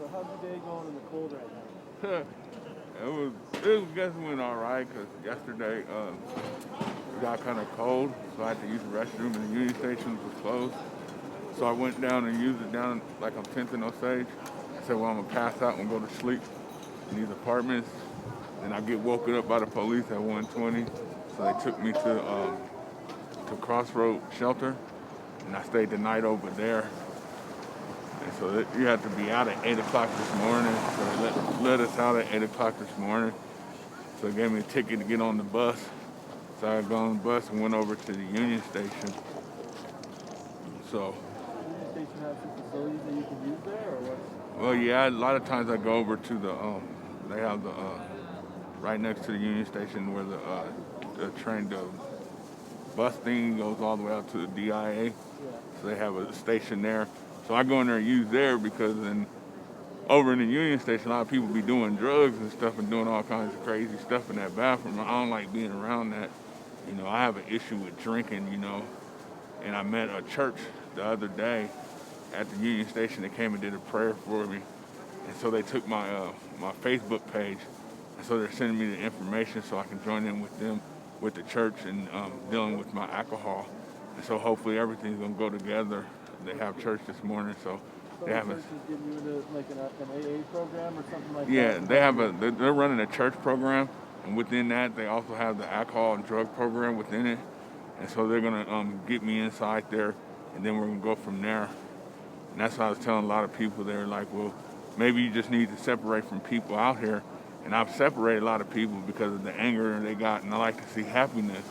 So how's your day going in the cold right now? It guess it went all right because yesterday it got kind of cold, so I had to use the restroom and the Union Station was closed. So I went down and used it down like on 10th and Osage. I said, well, I'm gonna pass out and go to sleep in these apartments. And I get woken up by the police at 1:20. So they took me to Crossroad Shelter, and I stayed the night over there. And so you had to be out at 8 o'clock this morning. So they let us out at 8 o'clock this morning. So they gave me a ticket to get on the bus. So I got on the bus and went over to the Union Station. So, Does the Union Station have some facilities that you can use there, or what? well, yeah, a lot of times I go over to they have right next to the Union Station where the bus thing goes all the way out to the DIA. Yeah. So they have a station there. So I go in there and use there because over in the Union Station, a lot of people be doing drugs and stuff and doing all kinds of crazy stuff in that bathroom. I don't like being around that. I have an issue with drinking, and I met a church the other day at the Union Station that came and did a prayer for me. And so they took my Facebook page, and so they're sending me the information so I can join in with them, with the church, and dealing with my alcohol. And so hopefully everything's going to go together. They have church this morning, so they have Church is getting you into like an AA program or something like that? Yeah, they're running a church program, and within that they also have the alcohol and drug program within it. And so they're gonna get me inside there, and then we're gonna go from there. And that's what I was telling a lot of people. They're like, well, maybe you just need to separate from people out here. And I've separated a lot of people because of the anger they got, and I like to see happiness.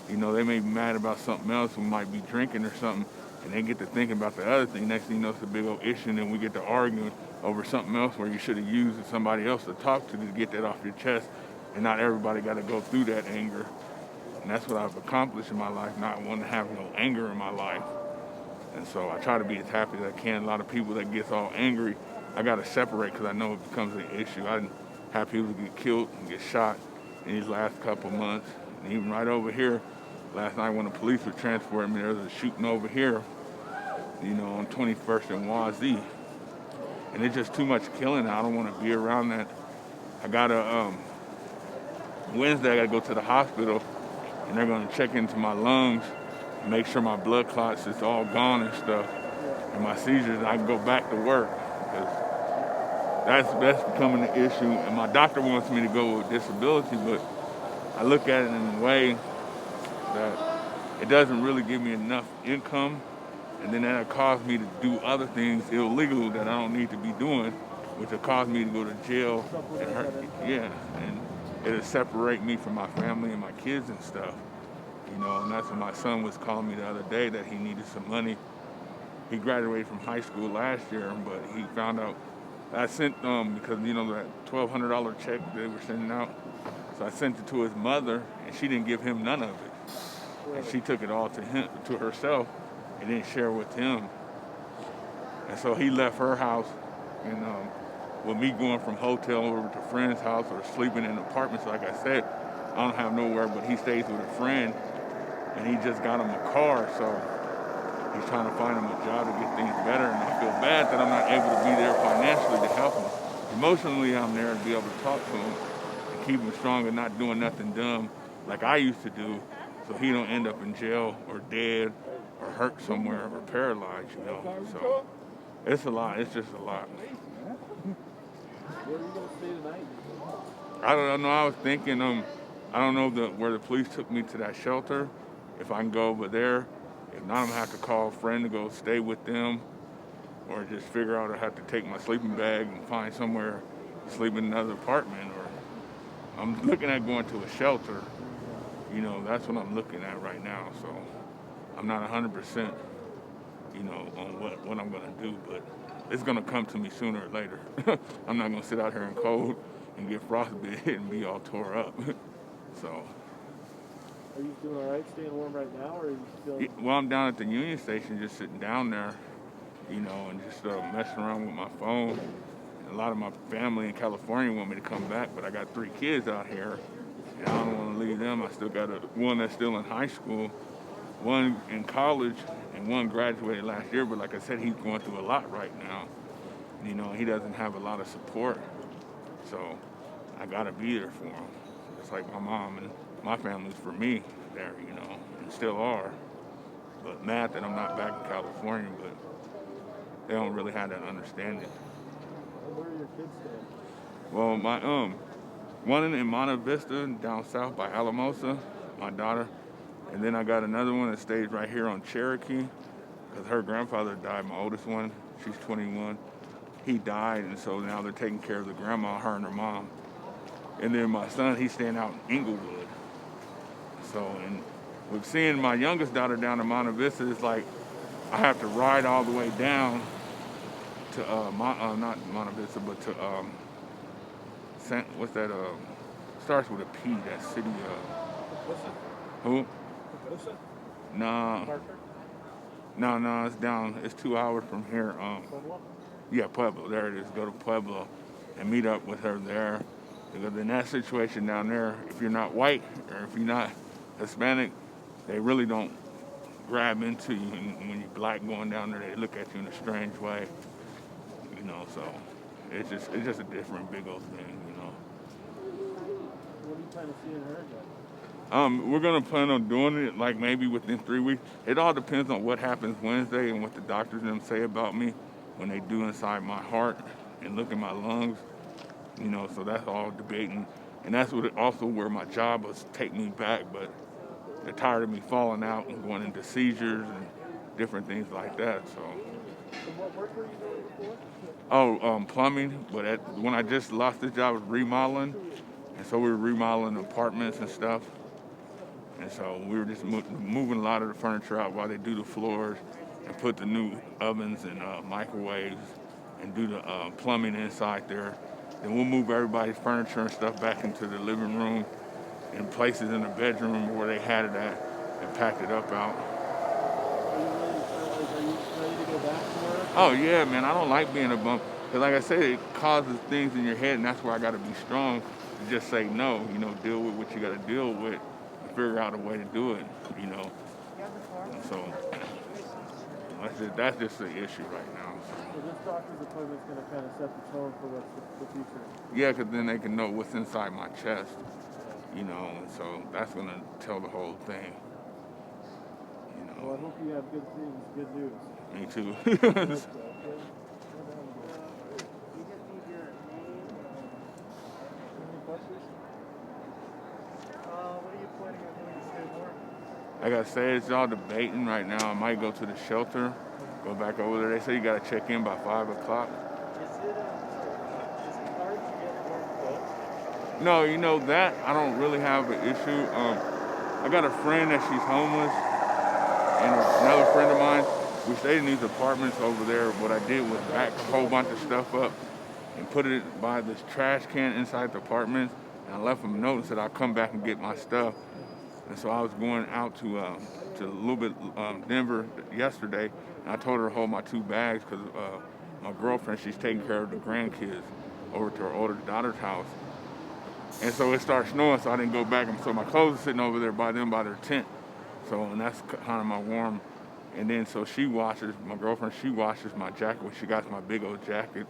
They may be mad about something else, we might be drinking or something, and they get to thinking about the other thing. Next thing you know, it's a big old issue, and then we get to arguing over something else where you should have used somebody else to talk to get that off your chest, and not everybody got to go through that anger. And that's what I've accomplished in my life, not wanting to have no anger in my life. And so I try to be as happy as I can. A lot of people that gets all angry, I got to separate because I know it becomes an issue. I didn't have people get killed and get shot in these last couple months. And even right over here, last night when the police were transporting me, there was a shooting over here, on 21st and Wazee. And it's just too much killing. I don't want to be around that. I got Wednesday I got to go to the hospital, and they're going to check into my lungs, make sure my blood clots is all gone and stuff, and my seizures, and I can go back to work. Because that's becoming an issue. And my doctor wants me to go with disability, but I look at it in a way that it doesn't really give me enough income, and then that'll cause me to do other things illegal that I don't need to be doing, which will cause me to go to jail and hurt. Yeah, and it'll separate me from my family and my kids and stuff. And that's when my son was calling me the other day that he needed some money. He graduated from high school last year, but he found out I sent because that $1,200 check they were sending out. So I sent it to his mother, and she didn't give him none of it. And she took it all to herself, and didn't share with him. And so he left her house, and with me going from hotel over to friend's house or sleeping in apartments, like I said, I don't have nowhere, but he stays with a friend, and he just got him a car, so he's trying to find him a job to get things better. And I feel bad that I'm not able to be there financially to help him. Emotionally, I'm there to be able to talk to him and keep him strong and not doing nothing dumb like I used to do, so he don't end up in jail or dead or hurt somewhere or paralyzed, So it's a lot. It's just a lot. Where are you going to stay tonight? I don't know. I was thinking, I don't know where the police took me to that shelter, if I can go over there. If not, I'm going to have to call a friend to go stay with them, or just figure out I have to take my sleeping bag and find somewhere to sleep in another apartment. Or I'm looking at going to a shelter. That's what I'm looking at right now. So I'm not 100%, on what I'm going to do, but it's going to come to me sooner or later. I'm not going to sit out here in cold and get frostbitten and be all tore up. So. Are you doing all right staying warm right now, or are you still? Well, I'm down at the Union Station just sitting down there, and just messing around with my phone. A lot of my family in California want me to come back, but I got 3 kids out here, and I don't want to leave them. I still got one that's still in high school, one in college, and one graduated last year, but like I said, he's going through a lot right now. You know, he doesn't have a lot of support, so I gotta be there for him. It's like my mom and my family's for me there, you know, and still are. But mad that I'm not back in California, but they don't really have that understanding. Where are your kids staying? Well, my one in Monte Vista down south by Alamosa, my daughter, and then I got another one that stays right here on Cherokee, because her grandfather died. My oldest one, she's 21. He died, and so now they're taking care of the grandma, her and her mom. And then my son, he's staying out in Inglewood. So, and with seeing my youngest daughter down in Monte Vista, it's like I have to ride all the way down to not Monte Vista, but to what's that? Starts with a P. That city. Who? Nah. No. It's down. It's 2 hours from here. Yeah, Pueblo. There it is. Go to Pueblo and meet up with her there. Because in that situation down there, if you're not white or if you're not Hispanic, they really don't grab into you. And when you're black going down there, they look at you in a strange way. You know, so it's just a different big old thing, you know. What are you trying to see in her again? We're gonna plan on doing it like maybe within 3 weeks. It all depends on what happens Wednesday and what the doctors and them say about me when they do inside my heart and look at my lungs. You know, so that's all debating, and that's what also where my job was take me back. But they're tired of me falling out and going into seizures and different things like that. So. And what work were you doing before? Oh, plumbing. But when I just lost this job, I was remodeling, and so we were remodeling apartments and stuff. And so we were just moving a lot of the furniture out while they do the floors and put the new ovens and microwaves and do the plumbing inside there. Then we'll move everybody's furniture and stuff back into the living room and places in the bedroom where they had it at and packed it up out. Are you ready to go back to work? Oh, yeah, man. I don't like being a bum. Because like I said, it causes things in your head, and that's where I got to be strong to just say no, you know, deal with what you got to deal with and figure out a way to do it, you know. And so that's just the issue right now. So this doctor's appointment's going to kind of set the tone for what's the future. Yeah, because then they can know what's inside my chest, you know, and so that's going to tell the whole thing, you know. Well, I hope you have good things, good news. Me too. You just need your name. Any questions? What are you planning on doing to stay warm? Like I said, it's all debating right now. I might go to the shelter, go back over there. They say you got to check in by 5 o'clock. Is it hard to get warm clothes? No, you know that I don't really have an issue. I got a friend that she's homeless, and another friend of mine. We stayed in these apartments over there. What I did was back a whole bunch of stuff up and put it by this trash can inside the apartment. And I left them a note and said I'll come back and get my stuff. And so I was going out to a little bit Denver yesterday, and I told her to hold my 2 bags because my girlfriend, she's taking care of the grandkids over to her older daughter's house. And so it started snowing, so I didn't go back. And so my clothes are sitting over there by them by their tent. So, and that's kind of my warm. And then so my girlfriend, she washes my jacket when she got my big old jacket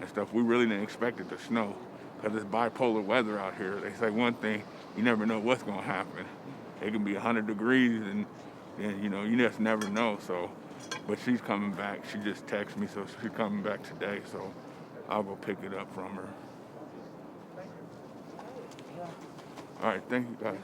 and stuff. We really didn't expect it to snow because it's bipolar weather out here. They say one thing, you never know what's going to happen. It can be 100 degrees and you know, you just never know. So, but she's coming back. She just texted me, so she's coming back today. So I'll go pick it up from her. All right, thank you guys.